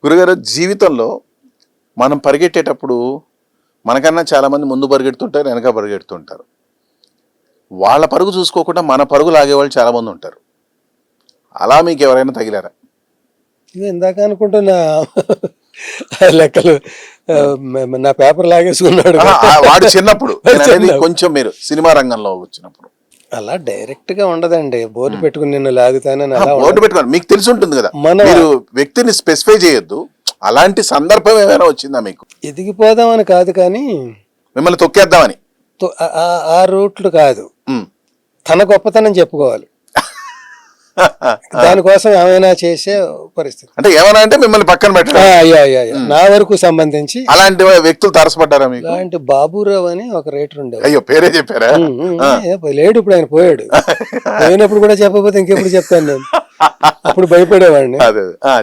గురుగారు, జీవితంలో మనం పరిగెట్టేటప్పుడు మనకన్నా చాలామంది ముందు పరిగెడుతుంటారు, వెనక పరిగెడుతుంటారు. వాళ్ళ పరుగు చూసుకోకుండా మన పరుగు లాగేవాళ్ళు చాలామంది ఉంటారు. అలా మీకు ఎవరైనా తగిలారా? ఇది ఇందాక అనుకుంటున్నా లెక్కలు నా పేపర్ లాగేసుకున్నాడు వాడు చిన్నప్పుడు, నేను అనేది కొంచెం మీరు సినిమా రంగంలో వచ్చినప్పుడు. అలా డైరెక్ట్ గా ఉండదండి. బోర్డు పెట్టుకుని నిన్ను లాగుతానని అలా బోర్డు పెట్టుకోవాలి, మీకు తెలిసి ఉంటుంది కదా, మనం మీరు వ్యక్తిని స్పెసిఫై చేయొద్దు. అలాంటి సందర్భం ఏమైనా వచ్చిందా మీకు? ఎదిగిపోదామని కాదు కానీ మిమ్మల్ని తొక్కేద్దామని? ఆ రూట్లు కాదు, తన గొప్పతనం చెప్పుకోవాలి. దానికోసం ఏమైనా చేసే పరిస్థితి. అంటే ఏమైనా అంటే మిమ్మల్ని పక్కన పెట్టడం. నా వరకు సంబంధించి అలాంటి వ్యక్తులు తారసపడ్డారా మీకు? అలాంటి బాబురావు అని ఒక రైటర్ ఉండేవాడు. అయ్యో, పేరే చెప్పారా? లేడు, ఇప్పుడు ఆయన పోయాడు. పోయినప్పుడు కూడా చెప్పకపోతే ఇంకెప్పుడు చెప్తాను నేను. అప్పుడు భయపడేవాడిని.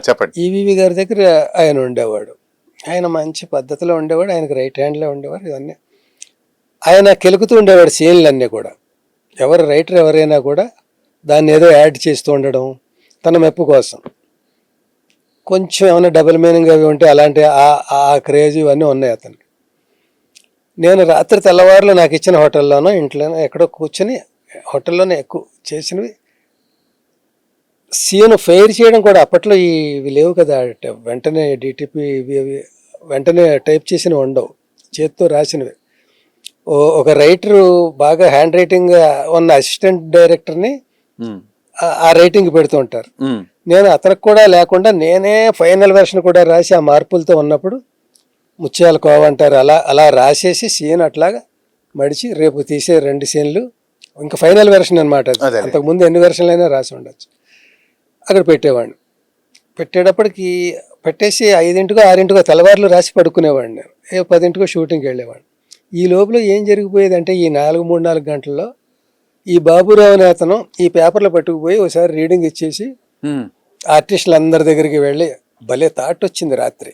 చెప్పండి. ఈవీవి గారి దగ్గర ఆయన ఉండేవాడు. ఆయన మంచి పద్ధతిలో ఉండేవాడు. ఆయనకు రైట్ హ్యాండ్ లో ఉండేవాడు. ఇవన్నీ ఆయన కెలుకుతూ ఉండేవాడు సీన్లన్నీ కూడా. ఎవరు రైటర్ ఎవరైనా కూడా దాన్ని ఏదో యాడ్ చేస్తూ ఉండడం తన మెప్పు కోసం. కొంచెం ఏమైనా డబుల్ మీనింగ్ అవి ఉంటే అలాంటి ఆ క్రేజ్ ఇవన్నీ ఉన్నాయి అతనికి. నేను రాత్రి తెల్లవారులు నాకు ఇచ్చిన హోటల్లోనో ఇంట్లోనో ఎక్కడో కూర్చొని హోటల్లోనే ఎక్కువ చేసినవి. సీను ఫెయిర్ చేయడం కూడా అప్పట్లో ఇవి లేవు కదా, వెంటనే డిటిపి ఇవి వెంటనే టైప్ చేసినవి ఉండవు, చేతితో రాసినవి. ఒక రైటరు బాగా హ్యాండ్ రైటింగ్ ఉన్న అసిస్టెంట్ డైరెక్టర్ని ఆ రైటింగ్ పెడుతూ ఉంటారు. నేను అతనికి కూడా లేకుండా నేనే ఫైనల్ వెర్షన్ కూడా రాసి ఆ మార్పులతో ఉన్నప్పుడు ముత్యాల కోవ అంటారు, అలా రాసేసి సీన్ అట్లాగా మడిచి రేపు తీసే 2 సీన్లు ఇంకా ఫైనల్ వెర్షన్ అనమాట. అంతకుముందు ఎన్ని వెర్షన్లు అయినా రాసి ఉండొచ్చు. అక్కడ పెట్టేవాడిని. పెట్టేటప్పటికి పెట్టేసి 5 6 తెల్లవారులు రాసి పడుకునేవాడిని. 10 షూటింగ్కి వెళ్ళేవాడిని. ఈ లోపల ఏం జరిగిపోయేదంటే ఈ 3-4 గంటల్లో ఈ బాబురావు అనే అతను ఈ పేపర్లో పట్టుకుపోయి ఒకసారి రీడింగ్ ఇచ్చేసి ఆర్టిస్టులు అందరి దగ్గరికి వెళ్ళి భలే థాట్ వచ్చింది. రాత్రి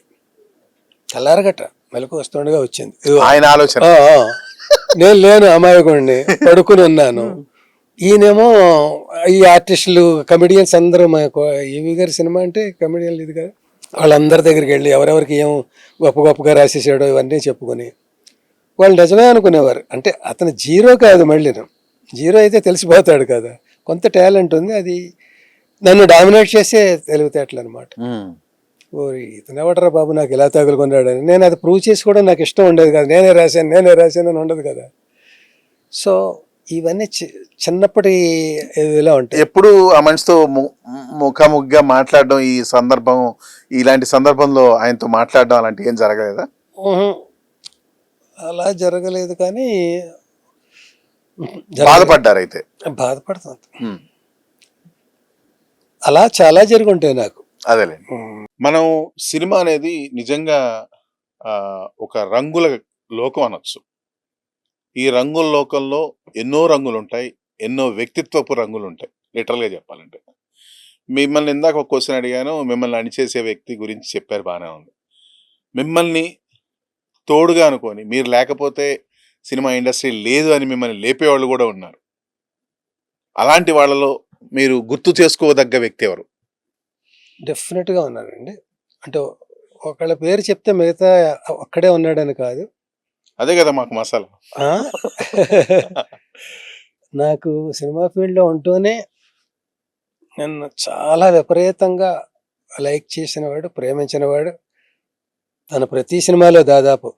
తెల్లారగట్ట మెలకు వస్తుండగా వచ్చింది ఆయన ఆలోచన. నేను లేను, అమాయకుడిని, పడుకుని ఉన్నాను. ఈయనేమో ఈ ఆర్టిస్టులు కమెడియన్స్ అందరూ, ఈవీ గారి సినిమా అంటే కమెడియన్లు ఇది కదా, వాళ్ళందరి దగ్గరికి వెళ్ళి ఎవరెవరికి ఏం గొప్పగా రాసేసాడో ఇవన్నీ చెప్పుకొని వాళ్ళు నిజమే అనుకునేవారు. అంటే అతను జీరో కాదు, మళ్ళీ జీరో అయితే తెలిసిపోతాడు కదా, కొంత టాలెంట్ ఉంది. అది నన్ను డామినేట్ చేసే తెలివితేటలు అనమాట. ఓరి ఇతను ఎవడరా బాబు నాకు ఇలా తగులుకున్నాడని నేను అది ప్రూవ్ చేసి కూడా నాకు ఇష్టం ఉండేది కదా. నేనే రాశాను అని ఉండదు కదా. సో ఇవన్నీ చిన్నప్పటి ఇలా ఉంటాయి. ఎప్పుడు ఆ మనిషితో ముఖాముఖిగా మాట్లాడడం, ఈ సందర్భం, ఇలాంటి సందర్భంలో ఆయనతో మాట్లాడడం అలాంటి ఏం జరగలేదా? అలా జరగలేదు కానీ బాధపడ్డారు అయితే? బాధపడుతుంది. అలా చాలా జరుగుంటాయి నాకు. అదేలే. మనం సినిమా అనేది నిజంగా ఒక రంగుల లోకం అనొచ్చు. ఈ రంగుల లోకంలో ఎన్నో రంగులు ఉంటాయి, ఎన్నో వ్యక్తిత్వపు రంగులు ఉంటాయి. లిటరల్గా చెప్పాలంటే మిమ్మల్ని ఇందాక ఒక క్వశ్చన్ అడిగాను, మిమ్మల్ని అణిచేసే వ్యక్తి గురించి చెప్పారు, బాగానే ఉంది. మిమ్మల్ని తోడుగా అనుకొని మీరు లేకపోతే సినిమా ఇండస్ట్రీ లేదు అని మిమ్మల్ని లేపేవాళ్ళు కూడా ఉన్నారు. అలాంటి వాళ్ళలో మీరు గుర్తు చేసుకోదగ్గ వ్యక్తి ఎవరు? డెఫినెట్గా ఉన్నారండి. అంటే ఒకళ్ళ పేరు చెప్తే మిగతా ఒక్కడే ఉన్నాడని కాదు. అదే కదా మాకు మసాలా. నాకు సినిమా ఫీల్డ్లో ఉంటూనే నన్ను చాలా విపరీతంగా లైక్ చేసినవాడు, ప్రేమించినవాడు, తన ప్రతి సినిమాలో దాదాపు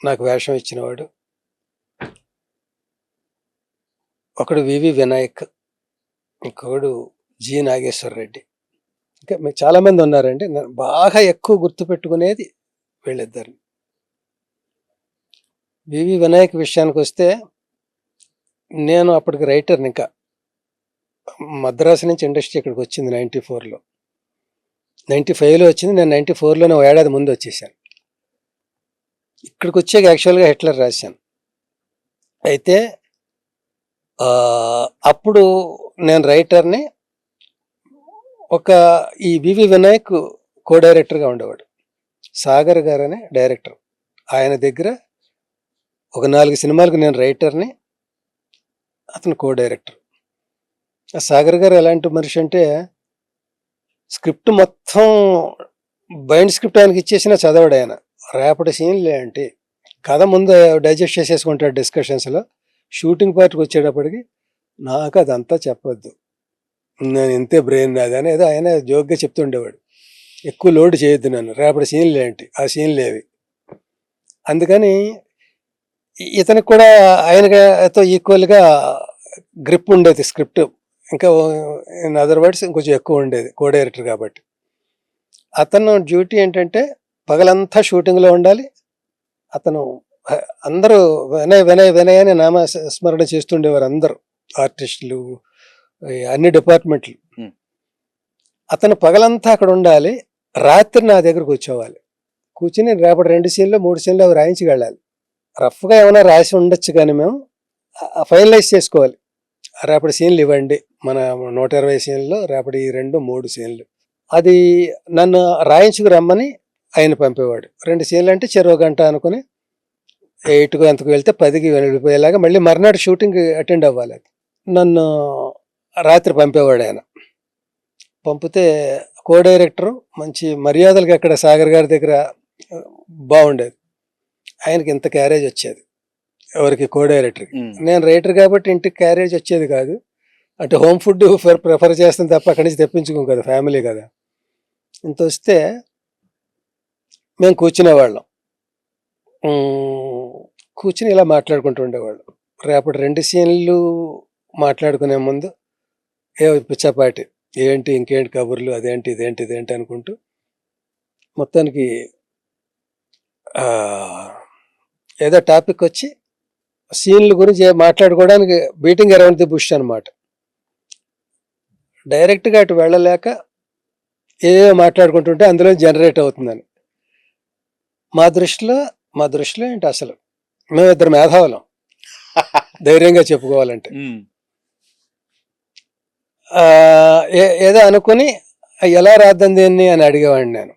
నాకు వేషం ఇచ్చినవాడు ఒకడు వివి వినాయక్, ఇంకొకడు జి నాగేశ్వర రెడ్డి. ఇంకా చాలామంది ఉన్నారండి. నేను బాగా ఎక్కువ గుర్తుపెట్టుకునేది వీళ్ళిద్దరిని. వివి వినాయక్ విషయానికి వస్తే నేను అప్పటికి రైటర్ని. ఇంకా మద్రాసు నుంచి ఇండస్ట్రీ ఇక్కడికి వచ్చింది 94లో, 95లో వచ్చింది. నేను 94లోనే ఓ ఏడాది ముందు వచ్చేసాను. ఇక్కడికి వచ్చాక యాక్చువల్గా హిట్లర్ రాశాను. అయితే అప్పుడు నేను రైటర్ని. ఈ వివి వినాయక్ కో డైరెక్టర్గా ఉండేవాడు. సాగర్ గారు అనే డైరెక్టర్, ఆయన దగ్గర ఒక 4 సినిమాలకు నేను రైటర్ని, అతను కో డైరెక్టర్. సాగర్ గారు ఎలాంటి మనిషి అంటే స్క్రిప్ట్ మొత్తం బైండ్ స్క్రిప్ట్ ఆయనకి ఇచ్చేసిన చదవడు ఆయన. రేపటి సీన్లు ఏంటి కథ ముందు డైజెస్ట్ చేసేసుకుంటాడు డిస్కషన్స్లో. షూటింగ్ పార్ట్కి వచ్చేటప్పటికి నాకు అదంతా చెప్పొద్దు, నేను ఇంతే బ్రెయిన్ నాదని ఏదో ఆయన జోక్గా చెప్తుండేవాడు. ఎక్కువ లోడ్ చేయొద్దు నన్ను, రేపటి సీన్లు ఏంటి ఆ సీన్లు ఏవి. అందుకని ఇతనికి కూడా ఆయనతో ఈక్వల్గా గ్రిప్ ఉండేది స్క్రిప్ట్. ఇంకా ఇన్ అదర్ వర్డ్స్ ఇంకొంచెం ఎక్కువ ఉండేది కో డైరెక్టర్ కాబట్టి. అతను డ్యూటీ ఏంటంటే పగలంతా షూటింగ్లో ఉండాలి. అతను అందరూ వినయ్ వినయ్ వినయ్ అని నామ స్మరణ చేస్తుండేవారు అందరూ ఆర్టిస్టులు, అన్ని డిపార్ట్మెంట్లు. అతను పగలంతా అక్కడ ఉండాలి, రాత్రి నా దగ్గరకు వచ్చేవాలి. కూర్చుని రేపటి 2 సీన్లు 3 సీన్లు అవి రాయించి వెళ్ళాలి. రఫ్గా ఏమైనా రాసి ఉండొచ్చు కానీ మేము ఫైనలైజ్ చేసుకోవాలి. రేపటి సీన్లు ఇవ్వండి, మన 120 సీన్లు రేపటి 2, 3 సీన్లు. అది నన్ను రాయించుకు రమ్మని ఆయన పంపేవాడు. 2 సీన్లు అంటే చెరో గంట అనుకుని 8కు ఎంతకు వెళ్తే 10కి వెళ్ళిపోయేలాగా మళ్ళీ మర్నాడు షూటింగ్ అటెండ్ అవ్వాలి. నన్ను రాత్రి పంపేవాడు ఆయన. పంపితే కో డైరెక్టరు మంచి మర్యాదలకు అక్కడ సాగర్ గారి దగ్గర బాగుండేది. ఆయనకి ఇంత క్యారేజ్ వచ్చేది, ఎవరికి కో డైరెక్టర్కి. నేను రైటర్ కాబట్టి ఇంటికి క్యారేజ్ వచ్చేది కాదు. అంటే హోమ్ ఫుడ్ ప్రిఫర్ చేస్తాను తప్ప అక్కడి నుంచి తెప్పించుకోం కదా, ఫ్యామిలీ కదా. ఇంత వస్తే మేము కూర్చునేవాళ్ళం, కూర్చుని ఇలా మాట్లాడుకుంటూ ఉండేవాళ్ళం. రేపటి 2 సీన్లు మాట్లాడుకునే ముందు పిచ్చపాటి ఏంటి ఇంకేంటి కబుర్లు, అదేంటి ఇదేంటి ఇదేంటి అనుకుంటూ మొత్తానికి ఏదో టాపిక్ వచ్చి సీన్ల గురించి మాట్లాడుకోవడానికి బీటింగ్ అరౌండ్ ది బుష్ అనమాట. డైరెక్ట్గా అటు వెళ్ళలేక ఏదో మాట్లాడుకుంటుంటే అందులో జనరేట్ అవుతుందని. మా దృష్టిలో ఏంటి అసలు మేము 2 మేధావులం ధైర్యంగా చెప్పుకోవాలంటే. ఏదో అనుకుని ఎలా రాద్దాం దీన్ని అని అడిగేవాడిని నేను.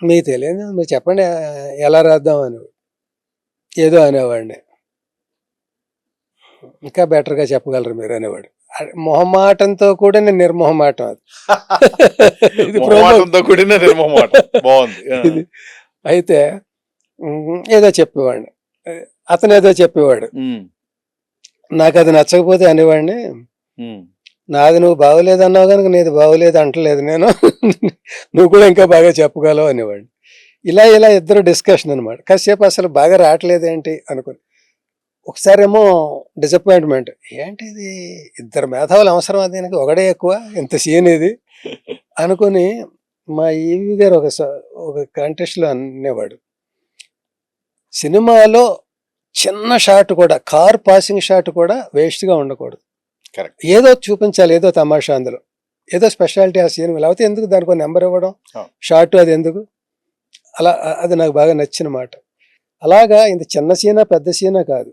మీకు తెలియదు, మీరు చెప్పండి ఎలా రాద్దాం అని ఏదో అనేవాడిని. ఇంకా బెటర్గా చెప్పగలరు మీరు అనేవాడు. మొహమాటంతో కూడిన నిర్మోహమాటం అది. ఇది అయితే ఏదో చెప్పేవాడిని, అతను ఏదో చెప్పేవాడు. నాకు అది నచ్చకపోతే అనేవాడిని, నాది నువ్వు బాగోలేదు అన్నావు కనుక నీది బాగోలేదు అంటలేదు నేను, నువ్వు కూడా ఇంకా బాగా చెప్పగలవు అనేవాడిని. ఇలా ఇలా ఇద్దరు డిస్కషన్ అనమాట. కాసేపు అసలు బాగా రావట్లేదు ఏంటి అనుకుని, ఒకసారేమో డిసప్పాయింట్మెంట్, ఏంటి ఇది 2 మేధావులు అవసరం, దీనికి ఒకడే ఎక్కువ, ఇంత సీన్ ఇది అనుకుని. మా ఈవి గారు ఒక కాంటెస్ట్లో అనేవాడు, సినిమాలో చిన్న షాట్ కూడా, కార్ పాసింగ్ షాట్ కూడా వేస్ట్గా ఉండకూడదు, ఏదో చూపించాలి, ఏదో తమాషా అందులో, ఏదో స్పెషాలిటీ ఆ సీన్, లేకపోతే ఎందుకు దానికి నెంబర్ ఇవ్వడం షార్ట్, అది ఎందుకు అలా. అది నాకు బాగా నచ్చిన మాట. అలాగా ఇంత చిన్న సీనా పెద్ద సీనా కాదు,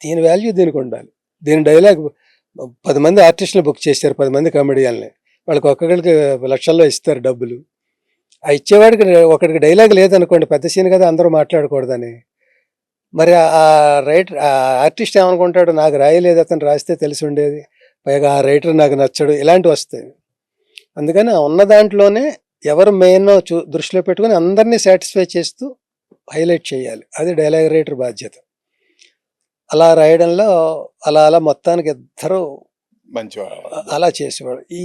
దీని వాల్యూ దీనికి ఉండాలి. దీని డైలాగ్ 10 మంది ఆర్టిస్టులు బుక్ చేశారు, 10 మంది కామెడియన్ని, వాళ్ళకి ఒక్కొక్కరికి లక్షల్లో ఇస్తారు డబ్బులు. ఆ ఇచ్చేవాడికి ఒకడికి డైలాగ్ లేదనుకోండి, పెద్ద సీన్ కదా అందరూ మాట్లాడకూడదని. మరి ఆ రైటర్ ఆ ఆర్టిస్ట్ ఏమనుకుంటాడు, నాకు రాయలేదు, అతను రాస్తే తెలిసి ఉండేది, పైగా ఆ రైటర్ నాకు నచ్చడు, ఇలాంటివి వస్తాయి. అందుకని ఉన్న దాంట్లోనే ఎవరు మెయిన్ దృష్టిలో పెట్టుకుని అందరినీ సాటిస్ఫై చేస్తూ హైలైట్ చేయాలి, అది డైలాగ్ రైటర్ బాధ్యత. అలా రాయడంలో అలా మొత్తానికి ఇద్దరు అలా చేసేవాడు. ఈ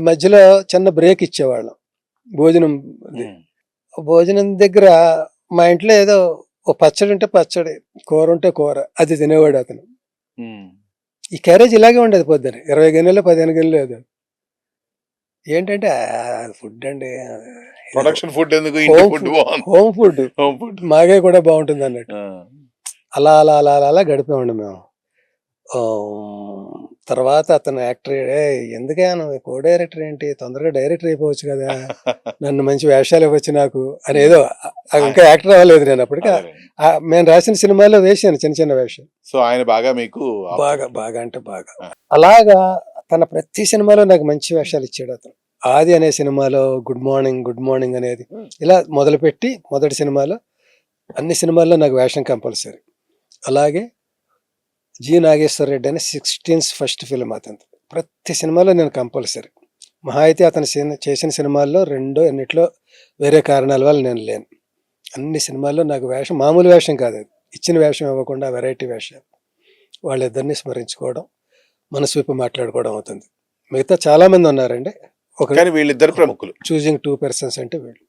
మధ్యలో చిన్న బ్రేక్ ఇచ్చేవాళ్ళం భోజనం దగ్గర. మా ఇంట్లో ఏదో ఓ పచ్చడి ఉంటే పచ్చడి, కూర ఉంటే కూర, అది తినేవాడు అతను. ఈ క్యారేజ్ ఇలాగే ఉండేది, పొద్దున 20 గిన్నెలు 15 గిన్నెలు లేదు. ఏంటంటే ఫుడ్ అండి, ప్రొడక్షన్ ఫుడ్ ఎందుకు, హోమ్ ఫుడ్ మాగే కూడా బాగుంటుంది అన్నట్టు. అలా అలా అలా అలా అలా గడిపేవాడి మేము. తర్వాత అతను యాక్టర్, ఎందుకే నువ్వు కో డైరెక్టర్ ఏంటి, తొందరగా డైరెక్టర్ అయిపోవచ్చు కదా, నన్ను మంచి వేషాలు ఇవ్వచ్చు నాకు అని. ఏదో ఇంకా యాక్టర్ అవ్వలేదు నేను అప్పటికి. మేము రాసిన సినిమాలో వేసాను చిన్న చిన్న వేషాలు. సో ఆయన బాగా మీకు బాగా అంటే బాగా. అలాగా తన ప్రతి సినిమాలో నాకు మంచి వేషాలు ఇచ్చాడు అతను. ఆది అనే సినిమాలో గుడ్ మార్నింగ్ అనేది ఇలా మొదలుపెట్టి, మొదటి సినిమాలో అన్ని సినిమాల్లో నాకు వేషం కంపల్సరీ. అలాగే జి నాగేశ్వర రెడ్డి అని 16th ఫస్ట్ ఫిల్మ్ అతను, ప్రతి సినిమాలో నేను కంపల్సరీ. మహా అయితే అతను చేసిన సినిమాల్లో రెండో ఎన్నిట్లో వేరే కారణాల వల్ల నేను లేను. అన్ని సినిమాల్లో నాకు వేషం మామూలు వేషం కాదు అది. ఇచ్చిన వేషం ఇవ్వకుండా వెరైటీ వేషాలు. వాళ్ళిద్దరిని స్మరించుకోవడం, మనసు విప్పి మాట్లాడుకోవడం అవుతుంది. మిగతా చాలామంది ఉన్నారండి. ఒక కానీ వీళ్ళిద్దరు ప్రముఖులు. చూజింగ్ 2 పర్సన్స్ అంటే వీళ్ళు.